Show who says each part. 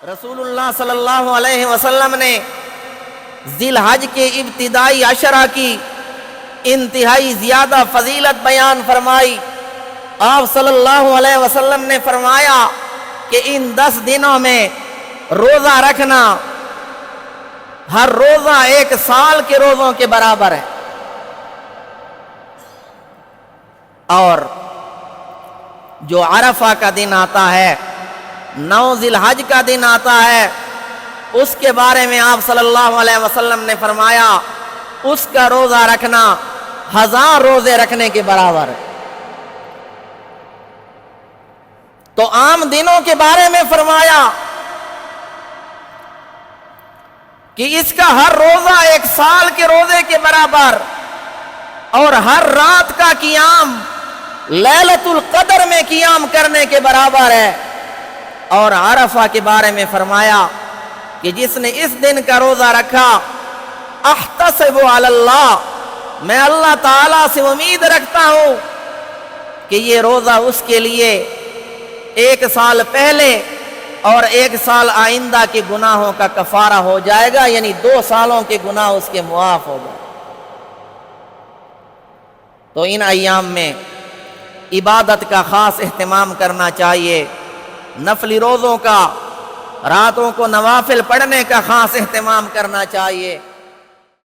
Speaker 1: رسول اللہ صلی اللہ علیہ وسلم نے ذی الحج کے ابتدائی عشرہ کی انتہائی زیادہ فضیلت بیان فرمائی۔ آپ صلی اللہ علیہ وسلم نے فرمایا کہ ان 10 دنوں میں روزہ رکھنا ہر روزہ 1 سال کے روزوں کے برابر ہے، اور جو عرفہ کا دن آتا ہے، 9 ذی الحج کا دن آتا ہے، اس کے بارے میں آپ صلی اللہ علیہ وسلم نے فرمایا اس کا روزہ رکھنا 1000 روزے رکھنے کے برابر ہے۔ تو عام دنوں کے بارے میں فرمایا کہ اس کا ہر روزہ 1 سال کے روزے کے برابر، اور ہر رات کا قیام لیلۃ القدر میں قیام کرنے کے برابر ہے۔ اور عرفہ کے بارے میں فرمایا کہ جس نے اس دن کا روزہ رکھا، احتسب علی اللہ، میں اللہ تعالیٰ سے امید رکھتا ہوں کہ یہ روزہ اس کے لیے 1 سال پہلے اور 1 سال آئندہ کے گناہوں کا کفارہ ہو جائے گا، یعنی 2 سالوں کے گناہ اس کے معاف ہو گئے۔ تو ان ایام میں عبادت کا خاص اہتمام کرنا چاہیے، نفلی روزوں کا، راتوں کو نوافل پڑھنے کا خاص اہتمام کرنا چاہیے۔